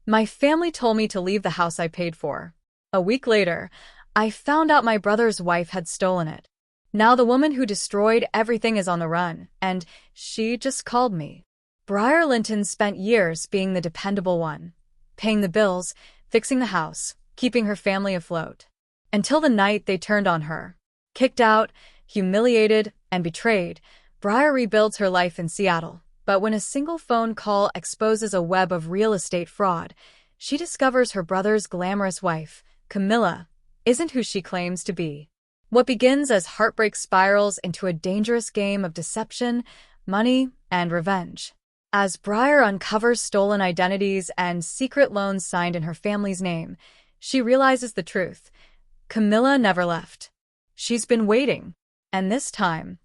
My family told me to leave the house I paid for. A week later, I found out my brother's wife had stolen it. Now the woman who destroyed everything is on the run, and she just called me. Briar Linton spent years being the dependable one, paying the bills, fixing the house, keeping her family afloat. Until the night they turned on her. Kicked out, humiliated, and betrayed, Briar rebuilds her life in Seattle. But when a single phone call exposes a web of real estate fraud, she discovers her brother's glamorous wife, Camilla, isn't who she claims to be. What begins as heartbreak spirals into a dangerous game of deception, money, and revenge. As Briar uncovers stolen identities and secret loans signed in her family's name, she realizes the truth. Camilla never left. She's been waiting. And this time,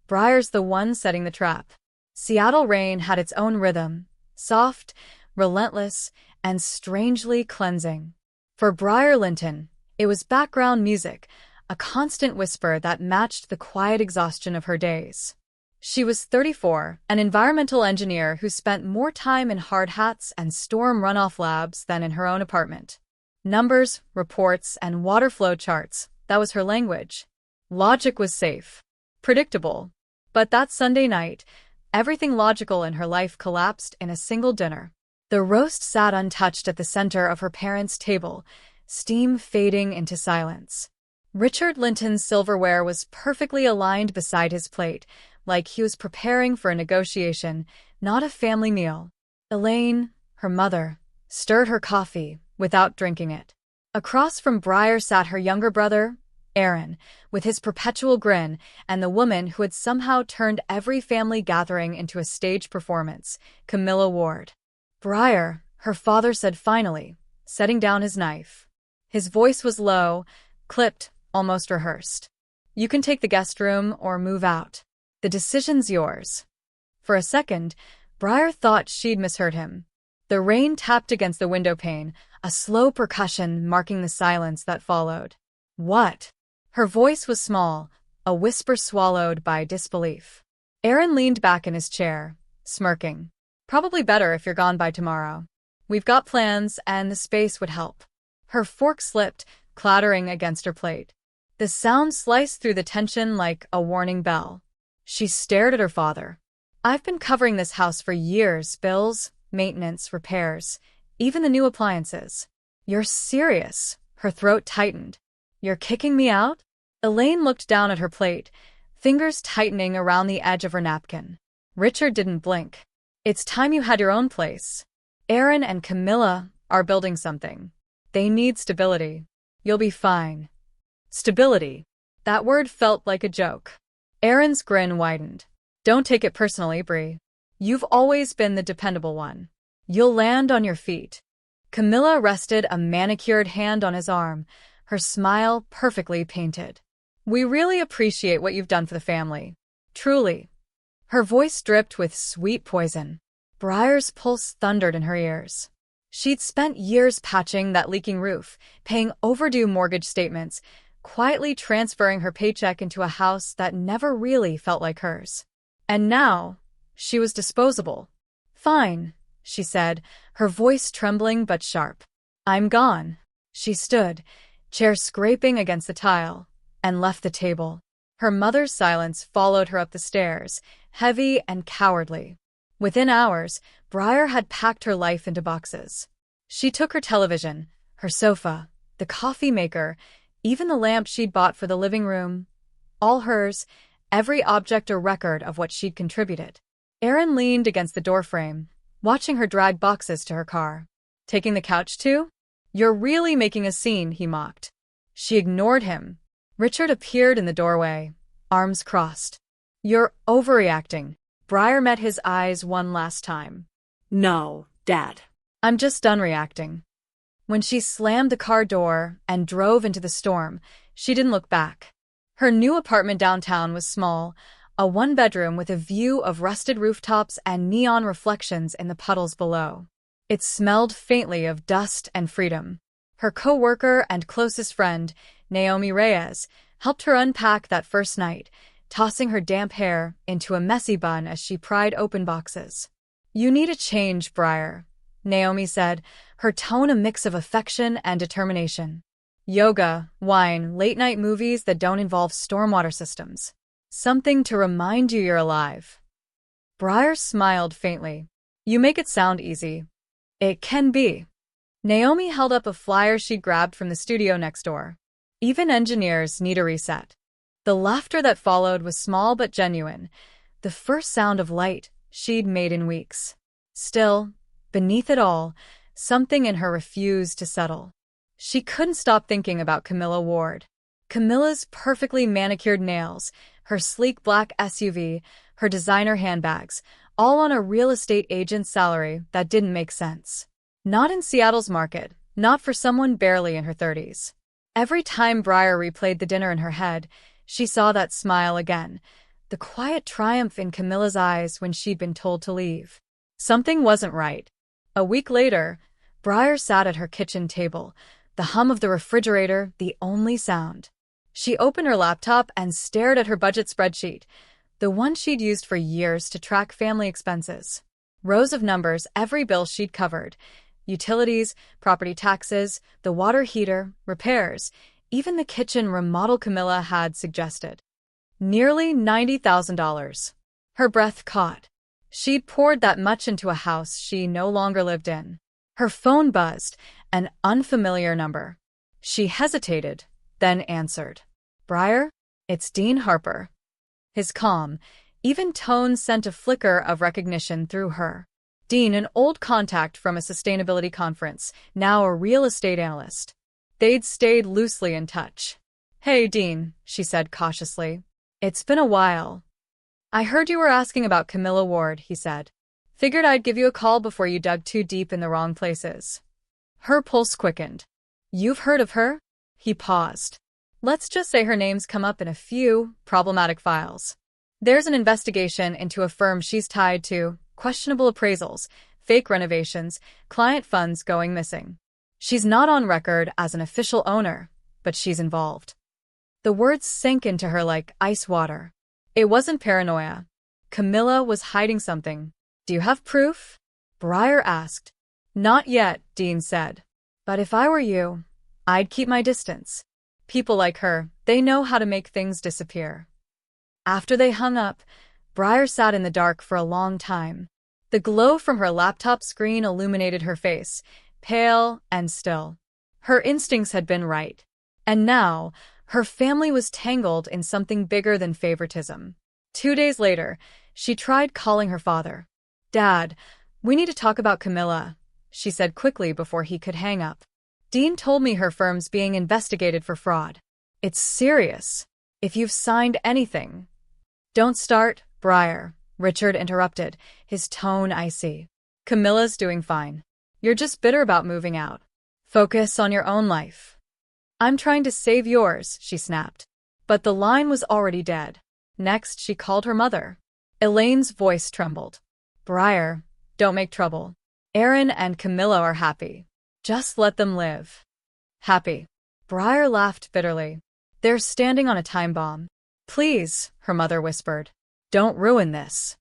Briar's the one setting the trap. Seattle rain had its own rhythm, soft, relentless, and strangely cleansing. For Briar Linton, it was background music, a constant whisper that matched the quiet exhaustion of her days. She was 34, an environmental engineer who spent more time in hard hats and storm runoff labs than in her own apartment. Numbers, reports, and water flow charts, that was her language. Logic was safe, predictable. But that Sunday night, everything logical in her life collapsed in a single dinner. The roast sat untouched at the center of her parents' table, steam fading into silence. Richard Linton's silverware was perfectly aligned beside his plate, like he was preparing for a negotiation, not a family meal. Elaine, her mother, stirred her coffee without drinking it. Across from Briar sat her younger brother, Aaron, with his perpetual grin, and the woman who had somehow turned every family gathering into a stage performance, Camilla Ward. Briar, her father said finally, setting down his knife. His voice was low, clipped, almost rehearsed. You can take the guest room or move out. The decision's yours. For a second, Briar thought she'd misheard him. The rain tapped against the window pane, a slow percussion marking the silence that followed. What? Her voice was small, a whisper swallowed by disbelief. Aaron leaned back in his chair, smirking. Probably better if you're gone by tomorrow. We've got plans, and the space would help. Her fork slipped, clattering against her plate. The sound sliced through the tension like a warning bell. She stared at her father. I've been covering this house for years, bills, maintenance, repairs, even the new appliances. You're serious? Her throat tightened. You're kicking me out? Elaine looked down at her plate, fingers tightening around the edge of her napkin. Richard didn't blink. It's time you had your own place. Aaron and Camilla are building something. They need stability. You'll be fine. Stability. That word felt like a joke. Aaron's grin widened. Don't take it personally, Brie. You've always been the dependable one. You'll land on your feet. Camilla rested a manicured hand on his arm, her smile perfectly painted. We really appreciate what you've done for the family. Truly. Her voice dripped with sweet poison. Briar's pulse thundered in her ears. She'd spent years patching that leaking roof, paying overdue mortgage statements, quietly transferring her paycheck into a house that never really felt like hers. And now, she was disposable. Fine, she said, her voice trembling but sharp. I'm gone. She stood, chair scraping against the tile, and left the table. Her mother's silence followed her up the stairs, heavy and cowardly. Within hours, Briar had packed her life into boxes. She took her television, her sofa, the coffee maker, even the lamp she'd bought for the living room. All hers, every object a record of what she'd contributed. Aaron leaned against the doorframe, watching her drag boxes to her car. Taking the couch too? You're really making a scene, he mocked. She ignored him. Richard appeared in the doorway, arms crossed. You're overreacting. Briar met his eyes one last time. No, Dad. I'm just done reacting. When she slammed the car door and drove into the storm, she didn't look back. Her new apartment downtown was small, a one-bedroom with a view of rusted rooftops and neon reflections in the puddles below. It smelled faintly of dust and freedom. Her co-worker and closest friend, Naomi Reyes, helped her unpack that first night, tossing her damp hair into a messy bun as she pried open boxes. You need a change, Briar. Naomi said, her tone a mix of affection and determination. Yoga, wine, late-night movies that don't involve stormwater systems. Something to remind you you're alive. Briar smiled faintly. You make it sound easy. It can be. Naomi held up a flyer she'd grabbed from the studio next door. Even engineers need a reset. The laughter that followed was small but genuine, the first sound of light she'd made in weeks. Still, beneath it all, something in her refused to settle. She couldn't stop thinking about Camilla Ward. Camilla's perfectly manicured nails, her sleek black SUV, her designer handbags, all on a real estate agent's salary that didn't make sense. Not in Seattle's market, not for someone barely in her 30s. Every time Briar replayed the dinner in her head, she saw that smile again, the quiet triumph in Camilla's eyes when she'd been told to leave. Something wasn't right. A week later, Briar sat at her kitchen table, the hum of the refrigerator the only sound. She opened her laptop and stared at her budget spreadsheet, the one she'd used for years to track family expenses. Rows of numbers, every bill she'd covered. Utilities, property taxes, the water heater, repairs, even the kitchen remodel Camilla had suggested. Nearly $90,000. Her breath caught. She'd poured that much into a house she no longer lived in. Her phone buzzed, an unfamiliar number. She hesitated, then answered. Briar? It's Dean Harper. His calm, even tone sent a flicker of recognition through her. Dean, an old contact from a sustainability conference, now a real estate analyst. They'd stayed loosely in touch. Hey, Dean, she said cautiously. It's been a while. I heard you were asking about Camilla Ward, he said. Figured I'd give you a call before you dug too deep in the wrong places. Her pulse quickened. You've heard of her? He paused. Let's just say her name's come up in a few problematic files. There's an investigation into a firm she's tied to, questionable appraisals, fake renovations, client funds going missing. She's not on record as an official owner, but she's involved. The words sank into her like ice water. It wasn't paranoia. Camilla was hiding something. Do you have proof? Briar asked. Not yet, Dean said. But if I were you, I'd keep my distance. People like her, they know how to make things disappear. After they hung up, Briar sat in the dark for a long time. The glow from her laptop screen illuminated her face, pale and still. Her instincts had been right. And now, her family was tangled in something bigger than favoritism. 2 days later, she tried calling her father. Dad, we need to talk about Camilla, she said quickly before he could hang up. Dean told me her firm's being investigated for fraud. It's serious. If you've signed anything. Don't start, Briar, Richard interrupted, his tone icy. Camilla's doing fine. You're just bitter about moving out. Focus on your own life. I'm trying to save yours, she snapped. But the line was already dead. Next, she called her mother. Elaine's voice trembled. Briar, don't make trouble. Aaron and Camilla are happy. Just let them live. Happy. Briar laughed bitterly. They're standing on a time bomb. Please, her mother whispered. Don't ruin this.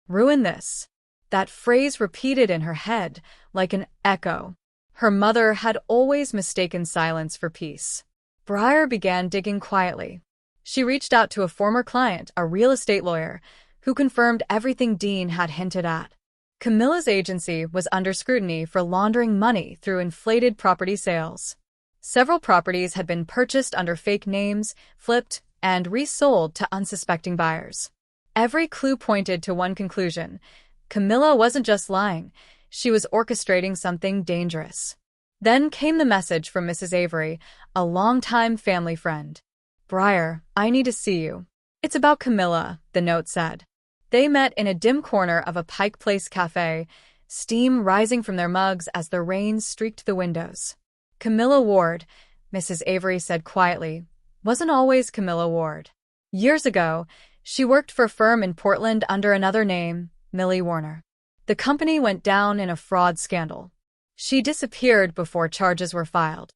Ruin this. That phrase repeated in her head, like an echo. Her mother had always mistaken silence for peace. Briar began digging quietly. She reached out to a former client, a real estate lawyer, who confirmed everything Dean had hinted at. Camilla's agency was under scrutiny for laundering money through inflated property sales. Several properties had been purchased under fake names, flipped, and resold to unsuspecting buyers. Every clue pointed to one conclusion. Camilla wasn't just lying, she was orchestrating something dangerous. Then came the message from Mrs. Avery, a longtime family friend. Briar, I need to see you. It's about Camilla, the note said. They met in a dim corner of a Pike Place cafe, steam rising from their mugs as the rain streaked the windows. Camilla Ward, Mrs. Avery said quietly, wasn't always Camilla Ward. Years ago, she worked for a firm in Portland under another name, Millie Warner. The company went down in a fraud scandal. She disappeared before charges were filed.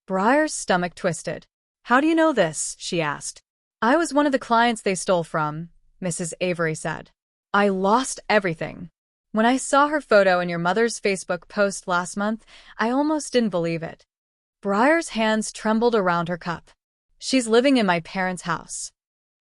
Briar's stomach twisted. How do you know this? She asked. I was one of the clients they stole from, Mrs. Avery said. I lost everything. When I saw her photo in your mother's Facebook post last month, I almost didn't believe it. Briar's hands trembled around her cup. She's living in my parents' house.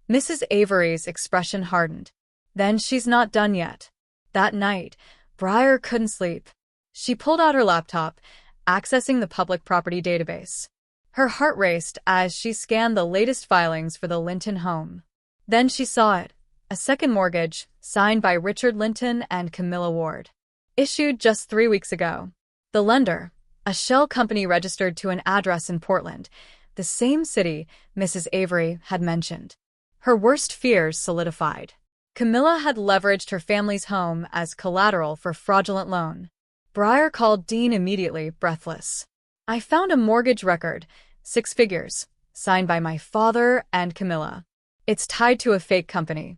Mrs. Avery's expression hardened. Then she's not done yet. That night, Briar couldn't sleep. She pulled out her laptop, accessing the public property database. Her heart raced as she scanned the latest filings for the Linton home. Then she saw it. A second mortgage, signed by Richard Linton and Camilla Ward. Issued just 3 weeks ago. The lender, a shell company registered to an address in Portland, the same city Mrs. Avery had mentioned. Her worst fears solidified. Camilla had leveraged her family's home as collateral for fraudulent loan. Briar called Dean immediately, breathless. I found a mortgage record, 6 figures, signed by my father and Camilla. It's tied to a fake company.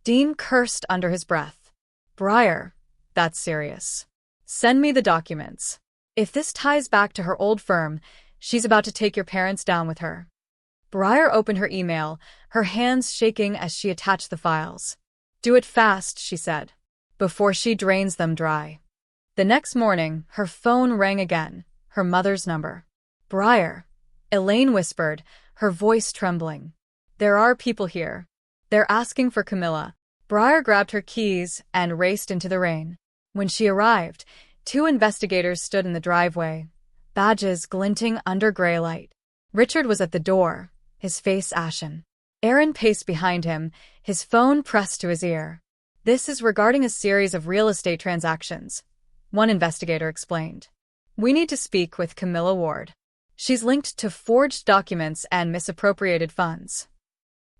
Dean cursed under his breath. Briar, that's serious. Send me the documents. If this ties back to her old firm, she's about to take your parents down with her. Briar opened her email, her hands shaking as she attached the files. Do it fast, she said, before she drains them dry. The next morning, her phone rang again, her mother's number. Briar, Elaine whispered, her voice trembling. There are people here. They're asking for Camilla. Briar grabbed her keys and raced into the rain. When she arrived, 2 investigators stood in the driveway, badges glinting under gray light. Richard was at the door, his face ashen. Aaron paced behind him, his phone pressed to his ear. This is regarding a series of real estate transactions, one investigator explained. We need to speak with Camilla Ward. She's linked to forged documents and misappropriated funds.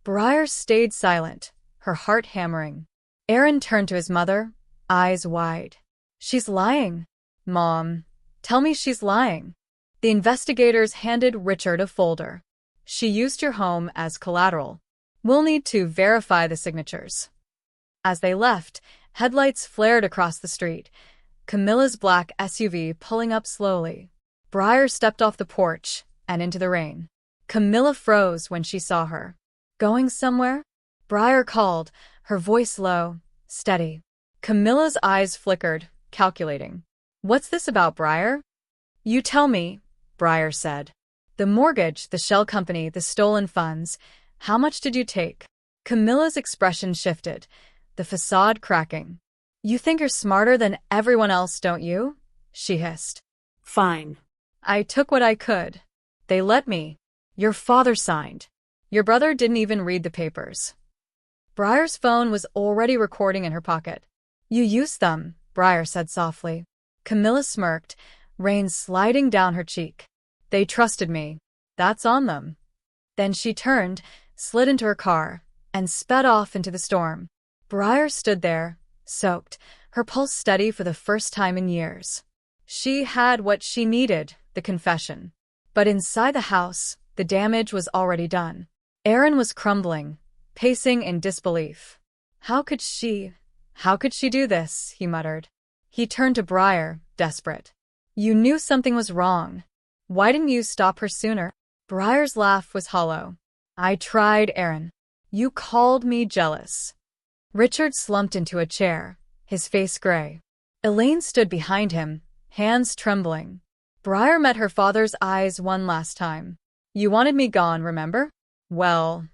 Briar stayed silent, her heart hammering. Aaron turned to his mother, eyes wide. She's lying. Mom, tell me she's lying. The investigators handed Richard a folder. She used your home as collateral. We'll need to verify the signatures. As they left, headlights flared across the street, Camilla's black SUV pulling up slowly. Briar stepped off the porch and into the rain. Camilla froze when she saw her. Going somewhere? Briar called, her voice low, steady. Camilla's eyes flickered, calculating. What's this about, Briar? You tell me, Briar said. The mortgage, the shell company, the stolen funds. How much did you take? Camilla's expression shifted, the facade cracking. You think you're smarter than everyone else, don't you? She hissed. Fine. I took what I could. They let me. Your father signed. Your brother didn't even read the papers. Briar's phone was already recording in her pocket. You used them, Briar said softly. Camilla smirked, rain sliding down her cheek. They trusted me. That's on them. Then she turned, slid into her car, and sped off into the storm. Briar stood there, soaked, her pulse steady for the first time in years. She had what she needed, the confession. But inside the house, the damage was already done. Aaron was crumbling, pacing in disbelief. How could she do this? He muttered. He turned to Briar, desperate. You knew something was wrong. Why didn't you stop her sooner? Briar's laugh was hollow. I tried, Aaron. You called me jealous. Richard slumped into a chair, his face gray. Elaine stood behind him, hands trembling. Briar met her father's eyes one last time. You wanted me gone, remember? Well,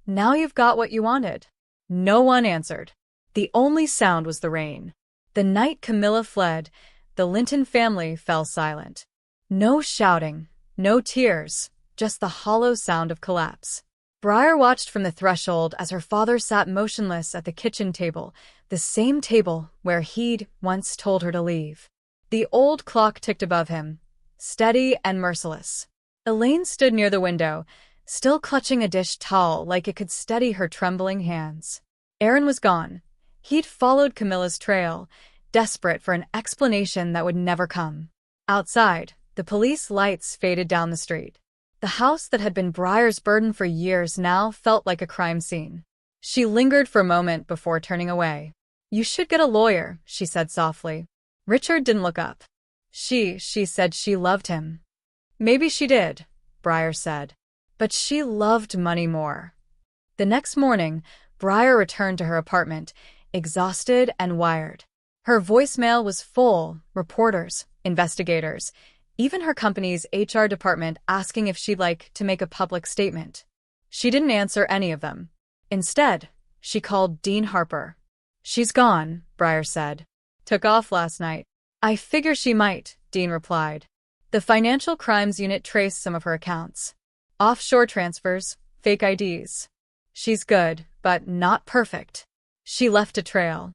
now you've got what you wanted. No one answered. The only sound was the rain. The night Camilla fled, the Linton family fell silent. No shouting, no tears, just the hollow sound of collapse. Briar watched from the threshold as her father sat motionless at the kitchen table, the same table where he'd once told her to leave. The old clock ticked above him, steady and merciless. Elaine stood near the window, still clutching a dish towel like it could steady her trembling hands. Aaron was gone. He'd followed Camilla's trail, desperate for an explanation that would never come. Outside, the police lights faded down the street. The house that had been Briar's burden for years now felt like a crime scene. She lingered for a moment before turning away. You should get a lawyer, she said softly. Richard didn't look up. She said she loved him. Maybe she did, Briar said. But she loved money more. The next morning, Briar returned to her apartment, exhausted and wired. Her voicemail was full, reporters, investigators, even her company's HR department asking if she'd like to make a public statement. She didn't answer any of them. Instead, she called Dean Harper. "She's gone," Briar said. "Took off last night." "I figure she might," Dean replied. The Financial Crimes Unit traced some of her accounts. Offshore transfers, fake IDs. "She's good, but not perfect." She left a trail.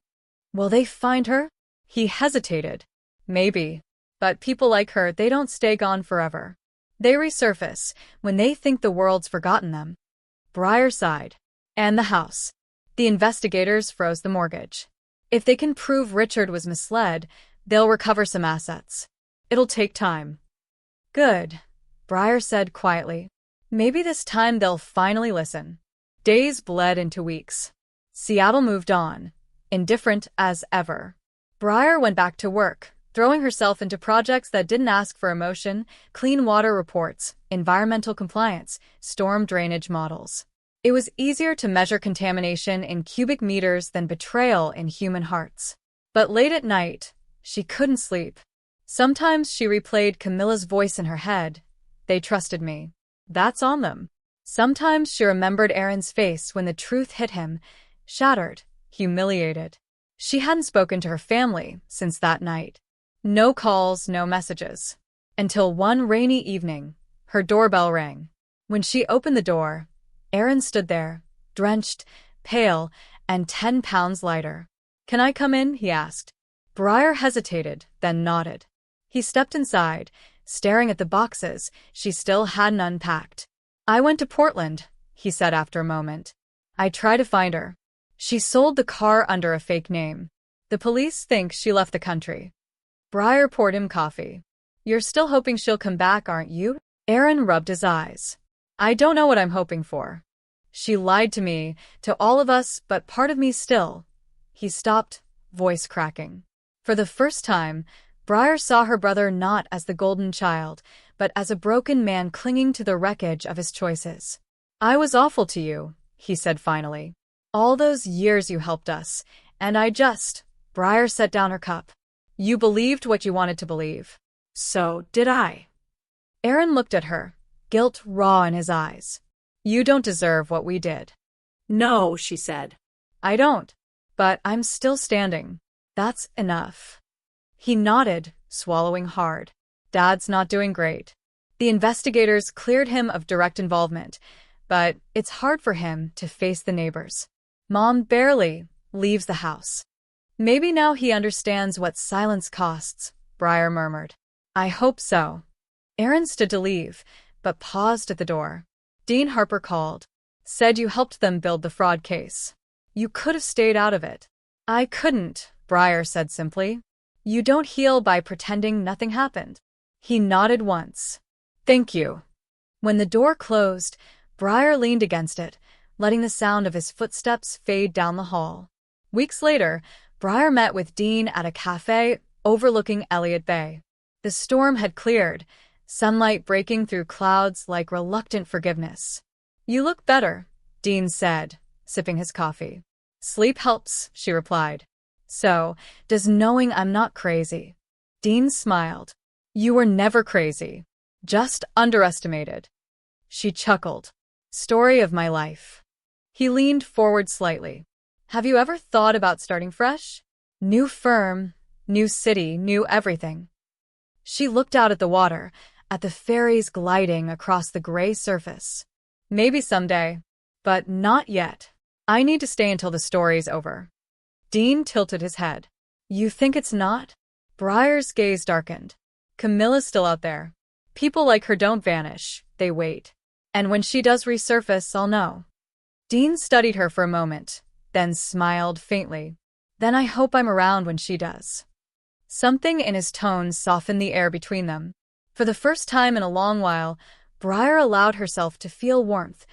"Will they find her?" He hesitated. "Maybe. But people like her, they don't stay gone forever. They resurface when they think the world's forgotten them." Briar sighed. "And the house." The investigators froze the mortgage. "If they can prove Richard was misled, they'll recover some assets. It'll take time." "Good," Briar said quietly. "Maybe this time they'll finally listen." Days bled into weeks. Seattle moved on, indifferent as ever. Briar went back to work, throwing herself into projects that didn't ask for emotion: clean water reports, environmental compliance, storm drainage models. It was easier to measure contamination in cubic meters than betrayal in human hearts. But late at night, she couldn't sleep. Sometimes she replayed Camilla's voice in her head. "They trusted me. That's on them." Sometimes she remembered Aaron's face when the truth hit him, shattered, humiliated. She hadn't spoken to her family since that night. No calls, no messages. Until one rainy evening, her doorbell rang. When she opened the door, Aaron stood there, drenched, pale, and 10 pounds lighter. "Can I come in?" he asked. Briar hesitated, then nodded. He stepped inside, staring at the boxes she still hadn't unpacked. "I went to Portland," he said after a moment. "I tried to find her. She sold the car under a fake name. The police think she left the country." Briar poured him coffee. "You're still hoping she'll come back, aren't you?" Aaron rubbed his eyes. "I don't know what I'm hoping for. She lied to me, to all of us, but part of me still." He stopped, voice cracking. For the first time, Briar saw her brother not as the golden child, but as a broken man clinging to the wreckage of his choices. "I was awful to you," he said finally. "All those years you helped us, and I just—" Briar set down her cup. "You believed what you wanted to believe." So did I. Aaron looked at her, guilt raw in his eyes. "You don't deserve what we did." "No," she said. "I don't. But I'm still standing. That's enough." He nodded, swallowing hard. "Dad's not doing great." The investigators cleared him of direct involvement, but it's hard for him to face the neighbors. Mom barely leaves the house. "Maybe now he understands what silence costs," Briar murmured. "I hope so." Aaron stood to leave, but paused at the door. Dean Harper called. "Said you helped them build the fraud case. You could have stayed out of it." "I couldn't," Briar said simply. "You don't heal by pretending nothing happened." He nodded once. "Thank you." When the door closed, Briar leaned against it, letting the sound of his footsteps fade down the hall. Weeks later, Briar met with Dean at a cafe overlooking Elliott Bay. The storm had cleared, sunlight breaking through clouds like reluctant forgiveness. "You look better," Dean said, sipping his coffee. "Sleep helps," she replied. "So, does knowing I'm not crazy." Dean smiled. "You were never crazy. Just underestimated." She chuckled. "Story of my life." He leaned forward slightly. "Have you ever thought about starting fresh? New firm, new city, new everything." She looked out at the water, at the ferries gliding across the gray surface. "Maybe someday. But not yet. I need to stay until the story's over." Dean tilted his head. "You think it's not?" Briar's gaze darkened. "Camilla's still out there. People like her don't vanish, they wait. And when she does resurface, I'll know." Dean studied her for a moment, then smiled faintly. "Then I hope I'm around when she does." Something in his tone softened the air between them. For the first time in a long while, Briar allowed herself to feel warmth,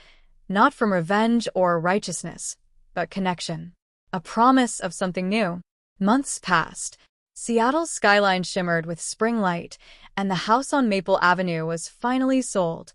not from revenge or righteousness, but connection. A promise of something new. Months passed. Seattle's skyline shimmered with spring light, and the house on Maple Avenue was finally sold.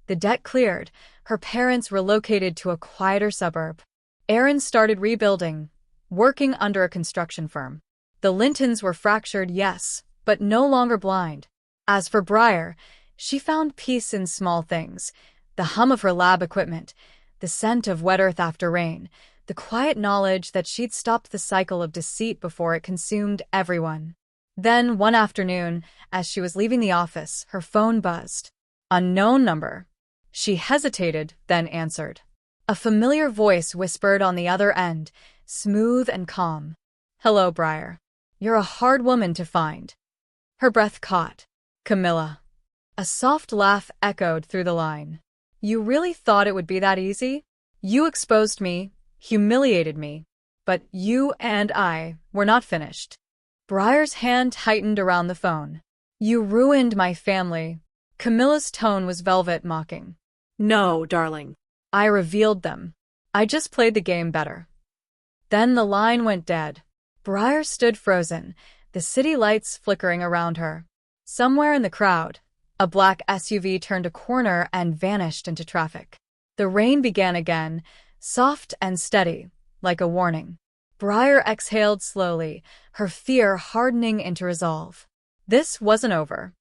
The debt cleared, her parents relocated to a quieter suburb. Aaron started rebuilding, working under a construction firm. The Lintons were fractured, yes, but no longer blind. As for Briar, she found peace in small things: the hum of her lab equipment, the scent of wet earth after rain, the quiet knowledge that she'd stopped the cycle of deceit before it consumed everyone. Then, one afternoon, as she was leaving the office, her phone buzzed. Unknown number. She hesitated, then answered. A familiar voice whispered on the other end, smooth and calm. "Hello, Briar. You're a hard woman to find." Her breath caught. "Camilla." A soft laugh echoed through the line. "You really thought it would be that easy? You exposed me, humiliated me, but you and I were not finished." Briar's hand tightened around the phone. "You ruined my family." Camilla's tone was velvet mocking. No, darling. "I revealed them. I just played the game better." Then the line went dead. Briar stood frozen, the city lights flickering around her. Somewhere in the crowd, a black SUV turned a corner and vanished into traffic. The rain began again, soft and steady, like a warning. Briar exhaled slowly, her fear hardening into resolve. This wasn't over.